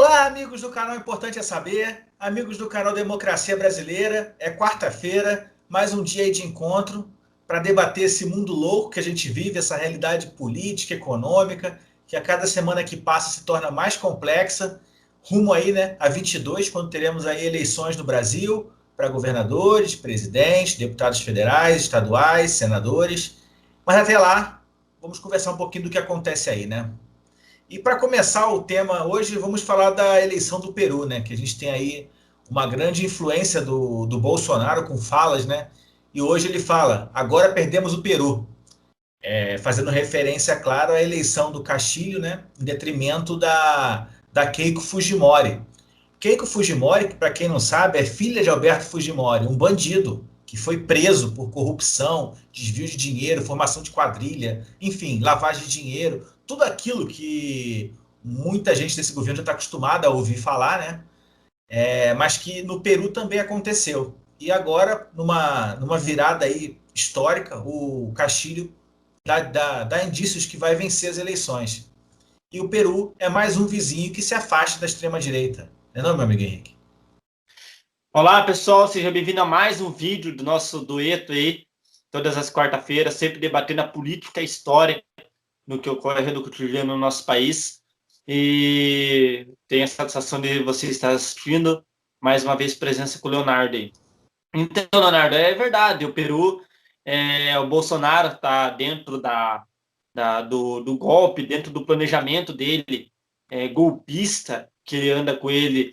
Olá, amigos do canal Importante é Saber, amigos do canal Democracia Brasileira. É quarta-feira, mais um dia aí de encontro para debater esse mundo louco que a gente vive, essa realidade política, econômica, que a cada semana que passa se torna mais complexa, rumo aí, né, a 22, quando teremos aí eleições no Brasil para governadores, presidentes, deputados federais, estaduais, senadores. Mas até lá, vamos conversar um pouquinho do que acontece aí, né? E para começar o tema hoje, vamos falar da eleição do Peru, né? Que a gente tem aí uma grande influência do Bolsonaro com falas, né? E hoje ele fala: agora perdemos o Peru, fazendo referência, claro, à eleição do Castilho, né? Em detrimento da Keiko Fujimori. Keiko Fujimori, para quem não sabe, é filha de Alberto Fujimori, um bandido que foi preso por corrupção, desvio de dinheiro, formação de quadrilha, enfim, lavagem de dinheiro, tudo aquilo que muita gente desse governo já está acostumada a ouvir falar, né? Mas que no Peru também aconteceu. E agora, numa virada aí histórica, o Castilho dá indícios que vai vencer as eleições. E o Peru é mais um vizinho que se afasta da extrema-direita. Não é, meu amigo Henrique? Olá, pessoal, seja bem-vindo a mais um vídeo do nosso dueto aí, todas as quarta-feiras, sempre debatendo a política e a história no que ocorre no cotidiano no nosso país. E tenho a satisfação de você estar assistindo mais uma vez presença com o Leonardo aí. Então, Leonardo, é verdade, o Peru, o Bolsonaro está dentro do golpe, dentro do planejamento dele, golpista, que ele anda com ele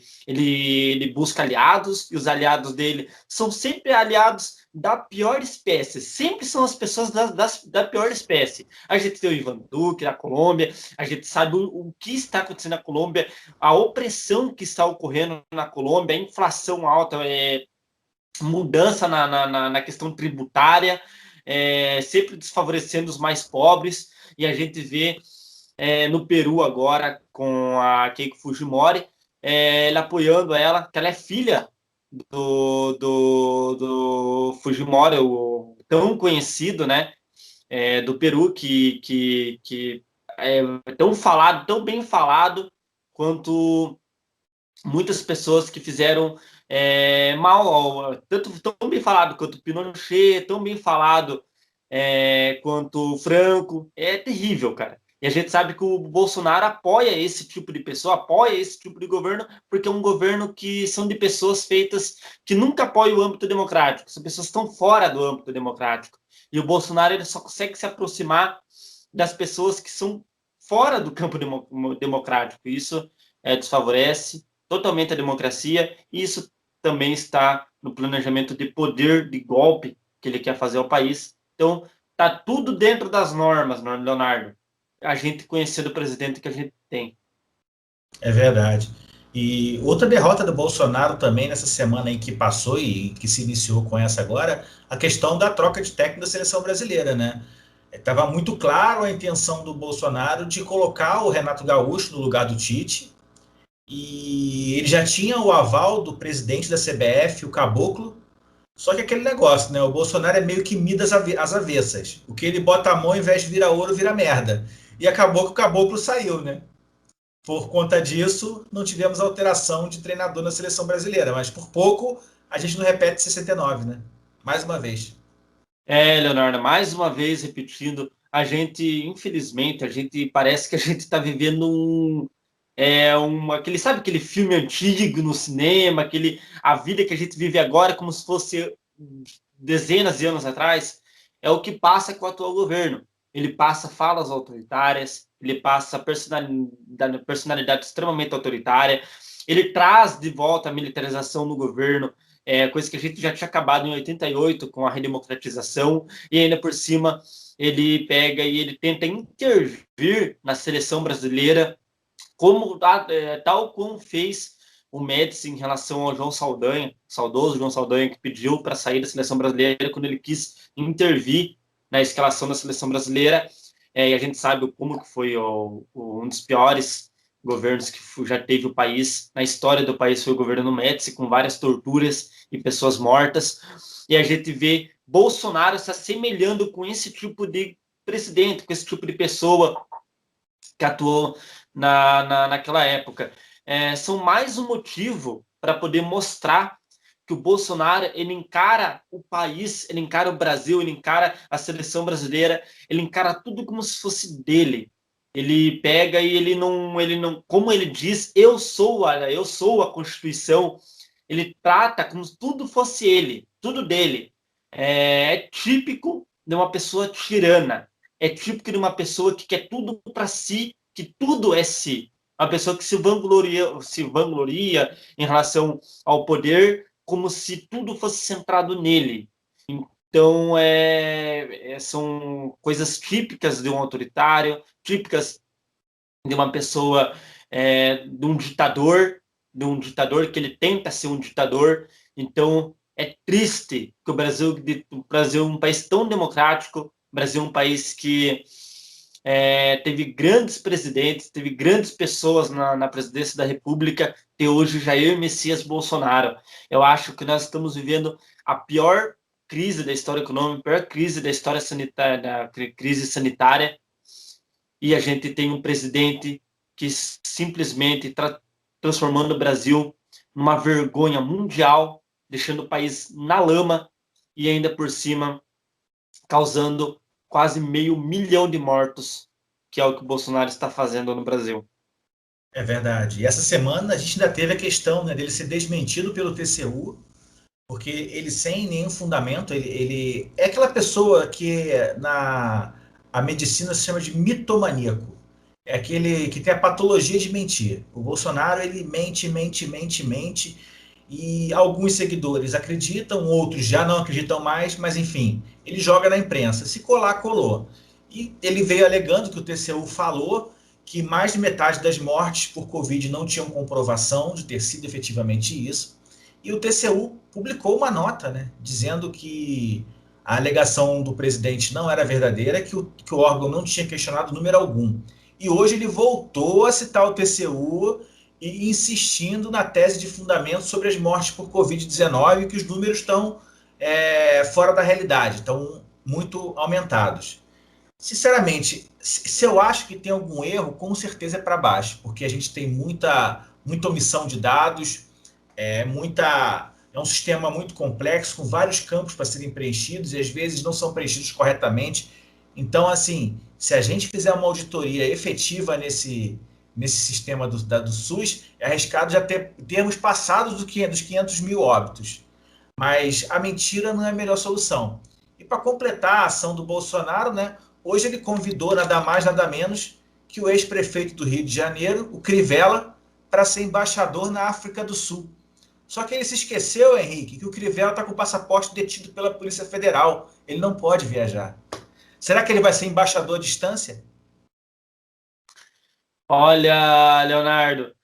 busca aliados, e os aliados dele são sempre aliados da pior espécie, sempre são as pessoas da pior espécie. A gente tem o Ivan Duque na Colômbia, a gente sabe o que está acontecendo na Colômbia, a opressão que está ocorrendo na Colômbia, a inflação alta, mudança na questão tributária, sempre desfavorecendo os mais pobres, e a gente vê no Peru agora com a Keiko Fujimori, ele apoiando ela, que ela é filha do Fujimori, o tão conhecido, né, do Peru, que é tão falado, tão bem falado, quanto muitas pessoas que fizeram mal, tanto tão bem falado quanto Pinochet, tão bem falado quanto Franco. É terrível, cara. E a gente sabe que o Bolsonaro apoia esse tipo de pessoa, apoia esse tipo de governo, porque é um governo que são de pessoas feitas que nunca apoiam o âmbito democrático, são pessoas que estão fora do âmbito democrático. E o Bolsonaro ele só consegue se aproximar das pessoas que são fora do campo democrático. Isso desfavorece totalmente a democracia, e isso também está no planejamento de poder, de golpe que ele quer fazer ao país. Então, está tudo dentro das normas, Leonardo. A gente conhecendo o presidente que a gente tem. É verdade. E outra derrota do Bolsonaro também nessa semana em que passou e que se iniciou com essa agora, a questão da troca de técnico da seleção brasileira, né? Estava muito claro a intenção do Bolsonaro de colocar o Renato Gaúcho no lugar do Tite, e ele já tinha o aval do presidente da CBF, o Caboclo. Só que aquele negócio, né? O Bolsonaro é meio que Midas às avessas. O que ele bota a mão, ao invés de virar ouro, vira merda. E acabou que o Caboclo saiu, né? Por conta disso, não tivemos alteração de treinador na seleção brasileira, mas por pouco a gente não repete 69, né? Mais uma vez. Leonardo, mais uma vez repetindo, a gente, infelizmente, a gente parece que a gente está vivendo sabe aquele filme antigo no cinema, a vida que a gente vive agora como se fosse dezenas de anos atrás, é o que passa com o atual governo. Ele passa falas autoritárias, ele passa personalidade extremamente autoritária, ele traz de volta a militarização no governo, coisa que a gente já tinha acabado em 88 com a redemocratização, e ainda por cima ele pega e ele tenta intervir na seleção brasileira, tal como fez o Médici em relação ao João Saldanha, saudoso João Saldanha, que pediu para sair da seleção brasileira quando ele quis intervir na escalação da seleção brasileira. E a gente sabe como que foi um dos piores governos que já teve o país, na história do país, foi o governo Médici, com várias torturas e pessoas mortas. E a gente vê Bolsonaro se assemelhando com esse tipo de presidente, com esse tipo de pessoa que atuou naquela época. são mais um motivo para poder mostrar que o Bolsonaro, ele encara o país, ele encara o Brasil, ele encara a seleção brasileira, ele encara tudo como se fosse dele. Ele pega e ele não, como ele diz, eu sou a Constituição. Ele trata como se tudo fosse ele, tudo dele. É típico de uma pessoa tirana. É típico de uma pessoa que quer tudo para si, que tudo é si. Uma pessoa que se vangloria em relação ao poder, como se tudo fosse centrado nele. Então, são coisas típicas de um autoritário, típicas de uma pessoa, de um ditador que ele tenta ser um ditador. Então, é triste que o Brasil é um país tão democrático, o Brasil é um país que teve grandes presidentes, teve grandes pessoas na presidência da República, e hoje Jair Messias Bolsonaro. Eu acho que nós estamos vivendo a pior crise da história econômica, a pior crise da história sanitária, da crise sanitária, e a gente tem um presidente que simplesmente está transformando o Brasil numa vergonha mundial, deixando o país na lama e ainda por cima causando quase 500 mil de mortos, que é o que o Bolsonaro está fazendo no Brasil. É verdade. E essa semana a gente ainda teve a questão, né, dele ser desmentido pelo TCU, porque ele sem nenhum fundamento, ele é aquela pessoa que na a medicina se chama de mitomaníaco. É aquele que tem a patologia de mentir. O Bolsonaro, ele mente, mente, mente, mente, e alguns seguidores acreditam, outros já não acreditam mais, mas enfim, ele joga na imprensa. Se colar, colou. E ele veio alegando que o TCU falou que mais de metade das mortes por Covid não tinham comprovação de ter sido efetivamente isso. E o TCU publicou uma nota, né, dizendo que a alegação do presidente não era verdadeira, que o órgão não tinha questionado número algum. E hoje ele voltou a citar o TCU e insistindo na tese de fundamento sobre as mortes por Covid-19, que os números estão fora da realidade, estão muito aumentados. Sinceramente, se eu acho que tem algum erro, com certeza é para baixo, porque a gente tem muita omissão de dados, é um sistema muito complexo, com vários campos para serem preenchidos e às vezes não são preenchidos corretamente. Então, assim, se a gente fizer uma auditoria efetiva nesse sistema do SUS, é arriscado já termos passado dos 500 mil óbitos. Mas a mentira não é a melhor solução. E para completar a ação do Bolsonaro, né, hoje ele convidou nada mais, nada menos que o ex-prefeito do Rio de Janeiro, o Crivella, para ser embaixador na África do Sul. Só que ele se esqueceu, Henrique, que o Crivella está com o passaporte detido pela Polícia Federal. Ele não pode viajar. Será que ele vai ser embaixador à distância? Olha, Leonardo,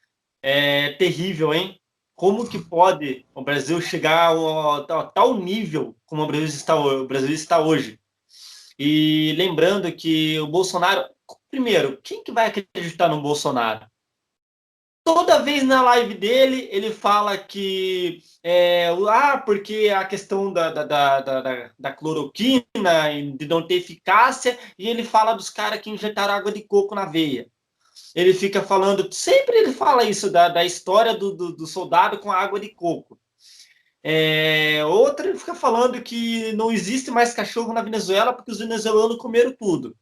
é terrível, hein? Como que pode o Brasil chegar a tal nível como o Brasil está hoje? E lembrando que o Bolsonaro, primeiro, quem que vai acreditar no Bolsonaro? Toda vez na live dele, ele fala que porque a questão da cloroquina e de não ter eficácia, e ele fala dos caras que injetaram água de coco na veia. Ele fica falando, sempre ele fala isso da história do soldado com a água de coco. Outra, ele fica falando que não existe mais cachorro na Venezuela porque os venezuelanos comeram tudo.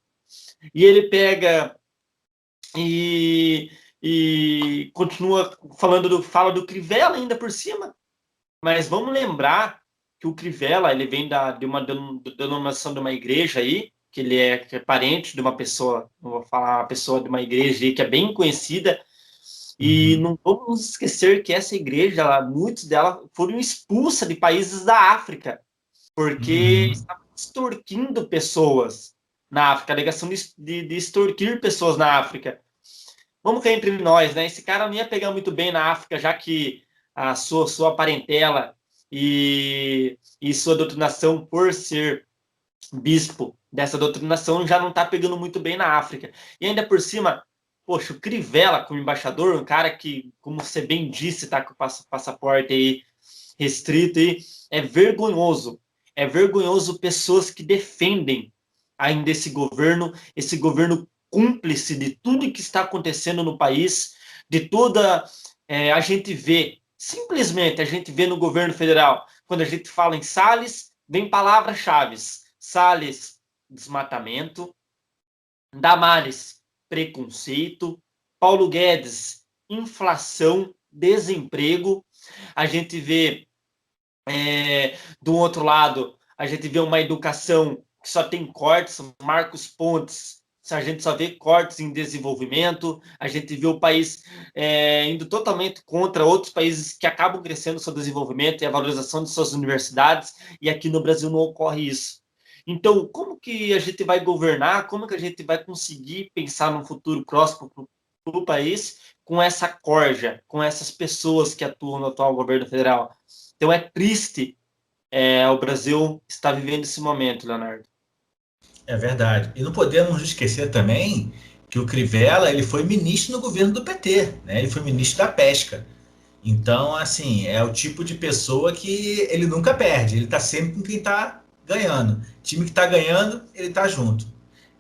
E ele pega e continua fala do Crivella ainda por cima. Mas vamos lembrar que o Crivella, ele vem de uma denominação de uma igreja aí, que ele que é parente de uma pessoa, não vou falar uma pessoa de uma igreja aí que é bem conhecida, e não vamos nos esquecer que essa igreja, muitos dela foram expulsas de países da África, porque estavam extorquindo pessoas na África, a alegação de extorquir pessoas na África. Vamos cair entre nós, né? Esse cara não ia pegar muito bem na África, já que a sua parentela e sua doutrinação por ser bispo dessa doutrinação já não está pegando muito bem na África. E ainda por cima, poxa, o Crivella como embaixador, um cara que, como você bem disse, está com o passaporte aí restrito, aí, é vergonhoso. É vergonhoso pessoas que defendem ainda esse governo cúmplice de tudo que está acontecendo no país, de toda a gente vê, simplesmente a gente vê no governo federal, quando a gente fala em Salles, vem palavras-chave. Salles, desmatamento. Damares, preconceito. Paulo Guedes, inflação, desemprego. A gente vê, do outro lado, a gente vê uma educação que só tem cortes, Marcos Pontes, a gente só vê cortes em desenvolvimento, a gente vê o país indo totalmente contra outros países que acabam crescendo seu desenvolvimento e a valorização de suas universidades, e aqui no Brasil não ocorre isso. Então, como que a gente vai governar, como que a gente vai conseguir pensar num futuro próximo para o país com essa corja, com essas pessoas que atuam no atual governo federal? Então, é triste o Brasil estar vivendo esse momento, Leonardo. É verdade. E não podemos esquecer também que o Crivella ele foi ministro no governo do PT, né? Ele foi ministro da Pesca. Então, assim, é o tipo de pessoa que ele nunca perde. Ele está sempre com quem está ganhando. Time que está ganhando, ele está junto.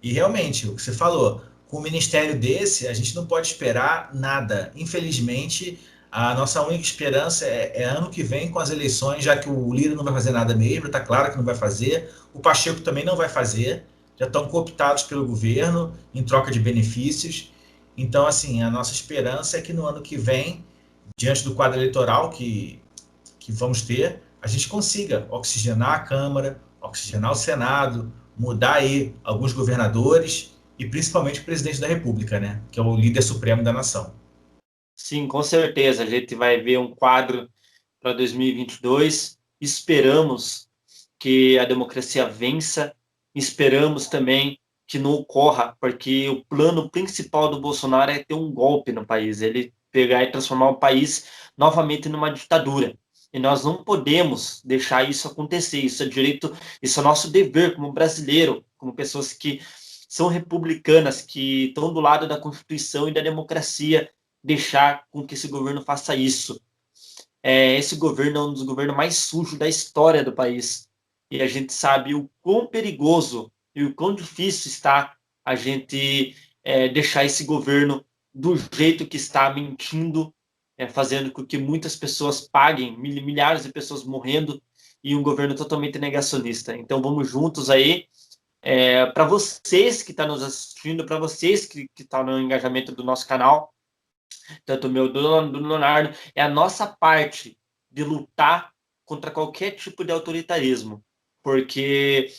E realmente, o que você falou, com um ministério desse, a gente não pode esperar nada. Infelizmente, a nossa única esperança é ano que vem com as eleições, já que o Lira não vai fazer nada mesmo, está claro que não vai fazer. O Pacheco também não vai fazer. Já estão cooptados pelo governo em troca de benefícios. Então, assim, a nossa esperança é que no ano que vem, diante do quadro eleitoral que vamos ter, a gente consiga oxigenar a Câmara, oxigenar o Senado, mudar aí alguns governadores e principalmente o presidente da República, né? Que é o líder supremo da nação. Sim, com certeza. A gente vai ver um quadro para 2022. Esperamos que a democracia vença. Esperamos também que não ocorra, porque o plano principal do Bolsonaro é ter um golpe no país, ele pegar e transformar o país novamente numa ditadura. E nós não podemos deixar isso acontecer. Isso é direito, isso é nosso dever como brasileiro, como pessoas que são republicanas, que estão do lado da Constituição e da democracia, deixar com que esse governo faça isso. Esse governo é um dos governos mais sujos da história do país. E a gente sabe o quão perigoso e o quão difícil está a gente deixar esse governo do jeito que está, mentindo, fazendo com que muitas pessoas paguem, milhares de pessoas morrendo, e um governo totalmente negacionista. Então vamos juntos aí. Para vocês que estão nos assistindo, para vocês que estão no engajamento do nosso canal, tanto o meu do Leonardo, é a nossa parte de lutar contra qualquer tipo de autoritarismo, porque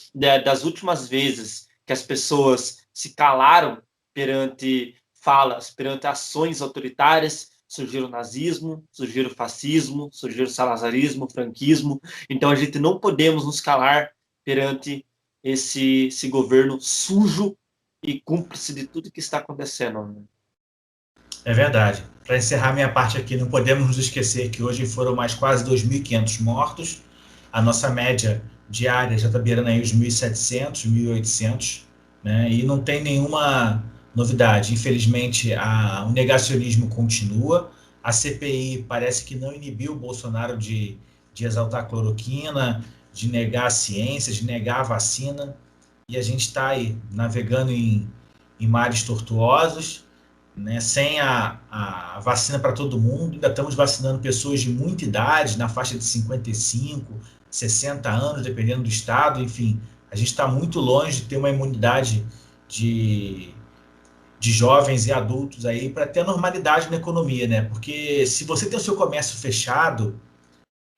das últimas vezes que as pessoas se calaram perante falas, perante ações autoritárias, surgiu o nazismo, surgiu o fascismo, surgiu o salazarismo, o franquismo. Então a gente não podemos nos calar perante esse governo sujo e cúmplice de tudo que está acontecendo, né? É verdade. Para encerrar minha parte aqui, não podemos nos esquecer que hoje foram mais quase 2.500 mortos. A nossa média diária já está beirando aí os 1.700, 1.800, né? E não tem nenhuma novidade. Infelizmente, o negacionismo continua. A CPI parece que não inibiu o Bolsonaro de exaltar a cloroquina, de negar a ciência, de negar a vacina. E a gente está aí navegando em mares tortuosos, né, sem a vacina para todo mundo. Ainda estamos vacinando pessoas de muita idade, na faixa de 55, 60 anos, dependendo do estado. Enfim, a gente está muito longe de ter uma imunidade de, de jovens e adultos aí para ter normalidade na economia, né? Porque se você tem o seu comércio fechado,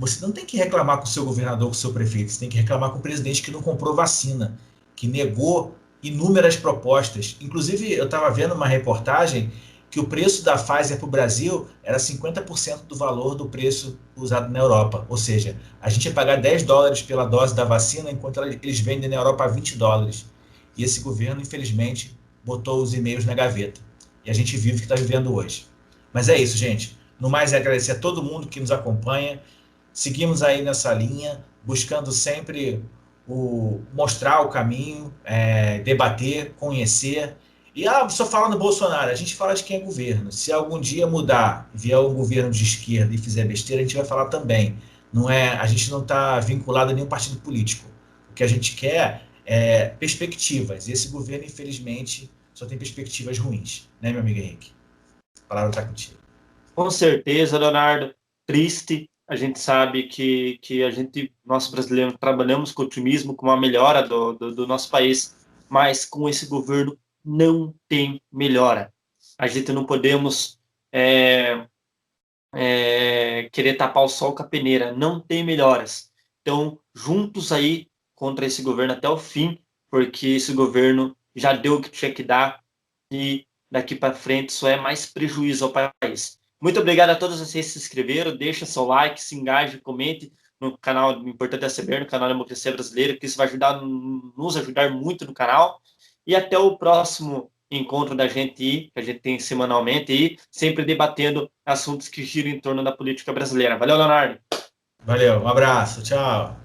você não tem que reclamar com o seu governador, com o seu prefeito, você tem que reclamar com o presidente que não comprou vacina, que negou inúmeras propostas. Inclusive, eu estava vendo uma reportagem que o preço da Pfizer para o Brasil era 50% do valor do preço usado na Europa. Ou seja, a gente ia pagar $10 pela dose da vacina, enquanto eles vendem na Europa a $20. E esse governo, infelizmente, botou os e-mails na gaveta. E a gente vive o que está vivendo hoje. Mas é isso, gente. No mais, é agradecer a todo mundo que nos acompanha. Seguimos aí nessa linha, buscando sempre mostrar o caminho, debater, conhecer. E só fala no Bolsonaro, a gente fala de quem é governo. Se algum dia mudar, vier um governo de esquerda e fizer besteira, a gente vai falar também. Não é, a gente não está vinculado a nenhum partido político. O que a gente quer é perspectivas. E esse governo, infelizmente, só tem perspectivas ruins. Né, meu amigo Henrique? A palavra está contigo. Com certeza, Leonardo, triste. A gente sabe que nós brasileiros, trabalhamos com otimismo, com uma melhora do nosso país, mas com esse governo não tem melhora. A gente não podemos é, querer tapar o sol com a peneira, não tem melhoras. Então, juntos aí contra esse governo até o fim, porque esse governo já deu o que tinha que dar e daqui para frente só é mais prejuízo ao país. Muito obrigado a todos vocês que se inscreveram, deixa seu like, se engaje, comente no canal Importante é Saber, no canal Democracia Brasileira, que isso vai nos ajudar muito no canal. E até o próximo encontro da gente aí, que a gente tem semanalmente aí, sempre debatendo assuntos que giram em torno da política brasileira. Valeu, Leonardo! Valeu, um abraço, tchau.